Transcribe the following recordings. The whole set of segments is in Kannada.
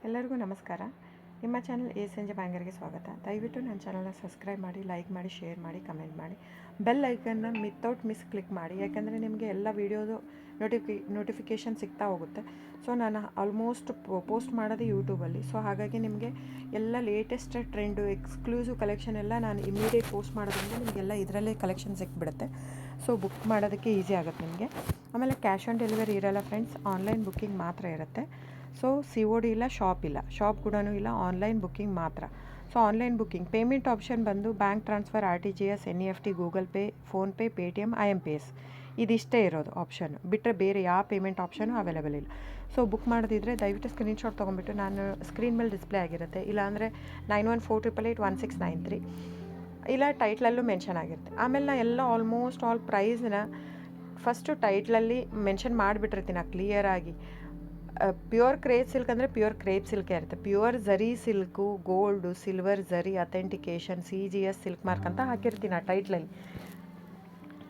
ಎಲ್ಲರಿಗೂ ನಮಸ್ಕಾರ. ನಿಮ್ಮ ಚಾನಲ್ ಎ ಸಂಜೆ ಬ್ಯಾಂಗರ್ಗೆ ಸ್ವಾಗತ. ದಯವಿಟ್ಟು ನನ್ನ ಚಾನಲ್ನ ಸಬ್ಸ್ಕ್ರೈಬ್ ಮಾಡಿ, ಲೈಕ್ ಮಾಡಿ, ಶೇರ್ ಮಾಡಿ, ಕಮೆಂಟ್ ಮಾಡಿ, ಬೆಲ್ ಐಕನ್ನ ವಿತೌಟ್ ಮಿಸ್ ಕ್ಲಿಕ್ ಮಾಡಿ. ಯಾಕೆಂದರೆ ನಿಮಗೆ ಎಲ್ಲ ವೀಡಿಯೋದು ನೋಟಿಫಿಕೇಷನ್ ಸಿಗ್ತಾ ಹೋಗುತ್ತೆ. ಸೊ ನಾನು ಆಲ್ಮೋಸ್ಟ್ ಪೋಸ್ಟ್ ಮಾಡೋದು ಯೂಟ್ಯೂಬಲ್ಲಿ. ಸೊ ಹಾಗಾಗಿ ನಿಮಗೆ ಎಲ್ಲ ಲೇಟೆಸ್ಟ್ ಟ್ರೆಂಡು, ಎಕ್ಸ್ಕ್ಲೂಸಿವ್ ಕಲೆಕ್ಷನ್ ಎಲ್ಲ ನಾನು ಇಮಿಡಿಯೇಟ್ ಪೋಸ್ಟ್ ಮಾಡೋದ್ರಿಂದ ನಿಮಗೆಲ್ಲ ಇದರಲ್ಲೇ ಕಲೆಕ್ಷನ್ ಸಿಕ್ಬಿಡುತ್ತೆ. ಸೊ ಬುಕ್ ಮಾಡೋದಕ್ಕೆ ಈಸಿ ಆಗುತ್ತೆ ನಿಮಗೆ. ಆಮೇಲೆ ಕ್ಯಾಶ್ ಆನ್ ಡೆಲಿವರಿ ಇರೋಲ್ಲ ಫ್ರೆಂಡ್ಸ್, ಆನ್ಲೈನ್ ಬುಕ್ಕಿಂಗ್ ಮಾತ್ರ ಇರುತ್ತೆ. ಸೊ COD ಇಲ್ಲ, ಶಾಪ್ ಕೂಡ ಇಲ್ಲ, ಆನ್ಲೈನ್ ಬುಕ್ಕಿಂಗ್ ಮಾತ್ರ. So online booking payment option ಬಂದು bank transfer, RTGS, NEFT, Google Pay, PhonePe, Paytm, IMPS ಇದಿಷ್ಟೇ ಇರೋದು ಆಪ್ಷನ್. ಬಿಟ್ಟರೆ ಬೇರೆ ಯಾವ ಪೇಮೆಂಟ್ ಆಪ್ಷನು ಅವೈಲೇಬಲ್ ಇಲ್ಲ. ಸೊ ಬುಕ್ ಮಾಡೋದಿದ್ರೆ ದಯವಿಟ್ಟು ಸ್ಕ್ರೀನ್ಶಾಟ್ ತೊಗೊಂಬಿಟ್ಟು ನಾನು ಸ್ಕ್ರೀನ್ ಮೇಲೆ ಡಿಸ್ಪ್ಲೇ ಆಗಿರುತ್ತೆ, ಇಲ್ಲಾಂದರೆ 9148881693 ಇಲ್ಲ ಟೈಟ್ಲಲ್ಲೂ ಮೆನ್ಷನ್ ಆಗಿರುತ್ತೆ. ಆಮೇಲೆ ನಾನು ಎಲ್ಲ ಆಲ್ಮೋಸ್ಟ್ ಆಲ್ ಪ್ರೈಸ್ನ ಫಸ್ಟು ಟೈಟ್ಲಲ್ಲಿ ಮೆನ್ಷನ್ ಮಾಡಿಬಿಟ್ಟಿರ್ತೀನಿ ಕ್ಲಿಯರಾಗಿ. ಪ್ಯೂರ್ ಕ್ರೇಪ್ ಸಿಲ್ಕ್ ಅಂದರೆ ಪ್ಯೂರ್ ಕ್ರೇಪ್ ಸಿಲ್ಕೇ ಇರುತ್ತೆ. ಪ್ಯೂರ್ ಝರಿ ಸಿಲ್ಕು, ಗೋಲ್ಡು, ಸಿಲ್ವರ್ ಝರಿ ಅಥೆಂಟಿಕೇಷನ್, CGS ಸಿಲ್ಕ್ ಮಾರ್ಕ್ ಅಂತ ಹಾಕಿರ್ತೀನಿ ಆ ಟೈಟ್ಲಲ್ಲಿ.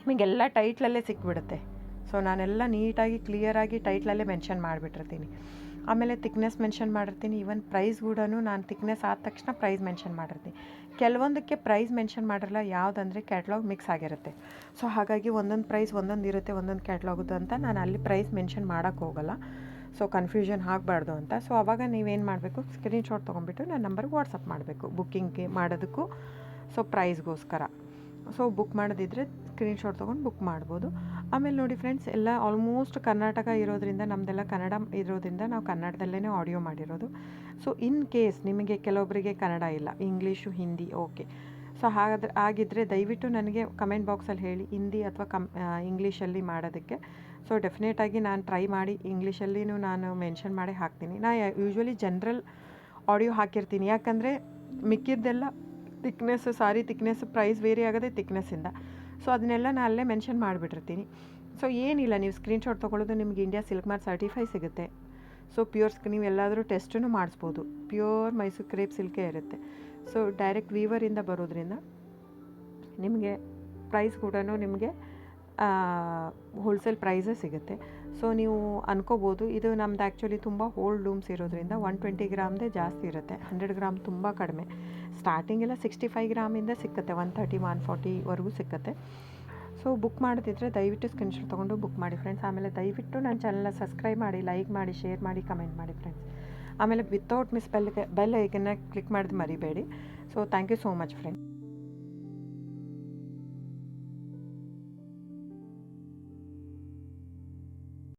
ನಿಮಗೆಲ್ಲ ಟೈಟ್ಲಲ್ಲೇ ಸಿಕ್ಬಿಡುತ್ತೆ. ಸೊ ನಾನೆಲ್ಲ ನೀಟಾಗಿ ಕ್ಲಿಯರಾಗಿ ಟೈಟ್ಲಲ್ಲೇ ಮೆನ್ಷನ್ ಮಾಡಿಬಿಟ್ಟಿರ್ತೀನಿ. ಆಮೇಲೆ ತಿಕ್ನೆಸ್ ಮೆನ್ಷನ್ ಮಾಡಿರ್ತೀನಿ. ಈವನ್ ಪ್ರೈಸ್ ಕೂಡ ನಾನು ತಿಕ್ನೆಸ್ ಆದ ತಕ್ಷಣ ಪ್ರೈಸ್ ಮೆನ್ಷನ್ ಮಾಡಿರ್ತೀನಿ. ಕೆಲವೊಂದಕ್ಕೆ ಪ್ರೈಸ್ ಮೆನ್ಷನ್ ಮಾಡಿರಲ್ಲ, ಯಾವುದಂದರೆ ಕ್ಯಾಟ್ಲಾಗ್ ಮಿಕ್ಸ್ ಆಗಿರುತ್ತೆ. ಸೊ ಹಾಗಾಗಿ ಒಂದೊಂದು ಪ್ರೈಸ್ ಒಂದೊಂದು ಇರುತ್ತೆ, ಒಂದೊಂದು ಕ್ಯಾಟ್ಲಾಗುದು ಅಂತ ನಾನು ಅಲ್ಲಿ ಪ್ರೈಸ್ ಮೆನ್ಷನ್ ಮಾಡೋಕ್ಕೆ ಹೋಗಲ್ಲ. ಸೊ ಕನ್ಫ್ಯೂಷನ್ ಆಗಬಾರ್ದು ಅಂತ. ಸೊ ಆವಾಗ ನೀವೇನು ಮಾಡಬೇಕು, ಸ್ಕ್ರೀನ್ಶಾಟ್ ತೊಗೊಂಡ್ಬಿಟ್ಟು ನನ್ನ ನಂಬರ್ಗೆ ವಾಟ್ಸಪ್ ಮಾಡಬೇಕು ಬುಕ್ಕಿಂಗ್ಗೆ ಮಾಡೋದಕ್ಕೂ, ಸೊ ಪ್ರೈಸ್ಗೋಸ್ಕರ. ಸೊ ಬುಕ್ ಮಾಡೋದಿದ್ರೆ ಸ್ಕ್ರೀನ್ಶಾಟ್ ತೊಗೊಂಡು ಬುಕ್ ಮಾಡ್ಬೋದು. ಆಮೇಲೆ ನೋಡಿ ಫ್ರೆಂಡ್ಸ್, ಎಲ್ಲ ಆಲ್ಮೋಸ್ಟ್ ಕರ್ನಾಟಕ ಇರೋದ್ರಿಂದ, ನಮ್ಮದೆಲ್ಲ ಕನ್ನಡ ಇರೋದ್ರಿಂದ ನಾವು ಕನ್ನಡದಲ್ಲೇ ಆಡಿಯೋ ಮಾಡಿರೋದು. ಸೊ ಇನ್ ಕೇಸ್ ನಿಮಗೆ ಕೆಲವೊಬ್ಬರಿಗೆ ಕನ್ನಡ ಇಲ್ಲ, ಇಂಗ್ಲೀಷು, ಹಿಂದಿ, ಓಕೆ. ಸೊ ಆಗಿದ್ದರೆ ದಯವಿಟ್ಟು ನನಗೆ ಕಮೆಂಟ್ ಬಾಕ್ಸಲ್ಲಿ ಹೇಳಿ, ಹಿಂದಿ ಅಥವಾ ಇಂಗ್ಲೀಷಲ್ಲಿ ಮಾಡೋದಕ್ಕೆ. ಸೊ ಡೆಫಿನೆಟಾಗಿ ನಾನು ಟ್ರೈ ಮಾಡಿ ಇಂಗ್ಲೀಷಲ್ಲಿನೂ ನಾನು ಮೆನ್ಷನ್ ಮಾಡಿ ಹಾಕ್ತೀನಿ. ಯೂಶ್ವಲಿ ಜನರಲ್ ಆಡಿಯೋ ಹಾಕಿರ್ತೀನಿ, ಯಾಕಂದರೆ ಮಿಕ್ಕಿದ್ದೆಲ್ಲ ತಿಕ್ನೆಸ್ಸು, ಸಾರಿ ತಿಕ್ನೆಸ್ಸು ಪ್ರೈಸ್ ವೇರಿ ಆಗೋದೇ ತಿಕ್ನೆಸ್ಸಿಂದ. ಸೊ ಅದನ್ನೆಲ್ಲ ನಾನು ಅಲ್ಲೇ ಮೆನ್ಷನ್ ಮಾಡಿಬಿಟ್ಟಿರ್ತೀನಿ. ಸೊ ಏನಿಲ್ಲ, ನೀವು ಸ್ಕ್ರೀನ್ಶಾಟ್ ತೊಗೊಳ್ಳೋದು, ನಿಮಗೆ ಇಂಡಿಯಾ ಸಿಲ್ಕ್ ಮಾರ್ಕ್ ಸರ್ಟಿಫೈ ಸಿಗುತ್ತೆ. ಸೊ ನೀವು ಎಲ್ಲಾದರೂ ಟೆಸ್ಟನ್ನು ಮಾಡಿಸ್ಬೋದು. ಪ್ಯೂರ್ ಮೈಸೂರು ಕ್ರೇಪ್ ಸಿಲ್ಕೇ ಇರುತ್ತೆ. ಸೊ ಡೈರೆಕ್ಟ್ ವೀವರಿಂದ ಬರೋದ್ರಿಂದ ನಿಮಗೆ ಪ್ರೈಸ್ ಕೂಡ ನಿಮಗೆ ಹೋಲ್ಸೇಲ್ ಪ್ರೈಸೇ ಸಿಗುತ್ತೆ. ಸೊ ನೀವು ಅನ್ಕೋಬೋದು, ಇದು ನಮ್ದು ಆ್ಯಕ್ಚುಲಿ ತುಂಬ ಹೋಲ್ಡ್ ಲೂಮ್ಸ್ ಇರೋದ್ರಿಂದ 120 ಗ್ರಾಮ್ದೇ ಜಾಸ್ತಿ ಇರುತ್ತೆ, 100 ಗ್ರಾಮ್ ತುಂಬ ಕಡಿಮೆ. ಸ್ಟಾರ್ಟಿಂಗೆಲ್ಲ 65 ಗ್ರಾಮಿಂದ ಸಿಕ್ಕತ್ತೆ, 130, 140ವರೆಗೂ ಸಿಕ್ಕತ್ತೆ. ಸೊ ಬುಕ್ ಮಾಡೋದಿದ್ರೆ ದಯವಿಟ್ಟು ಸ್ಕ್ರೀನ್ಶಾಟ್ ತೊಗೊಂಡು ಬುಕ್ ಮಾಡಿ ಫ್ರೆಂಡ್ಸ್. ಆಮೇಲೆ ದಯವಿಟ್ಟು ನನ್ನ ಚಾನಲ್ನ ಸಬ್ಸ್ಕ್ರೈಬ್ ಮಾಡಿ, ಲೈಕ್ ಮಾಡಿ, ಶೇರ್ ಮಾಡಿ, ಕಮೆಂಟ್ ಮಾಡಿ ಫ್ರೆಂಡ್ಸ್. ಆಮೇಲೆ ವಿತೌಟ್ ಮಿಸ್ ಬೆಲ್ ಐಕನ್ನ ಕ್ಲಿಕ್ ಮಾಡೋದು ಮರಿಬೇಡಿ. So thank you so much friends.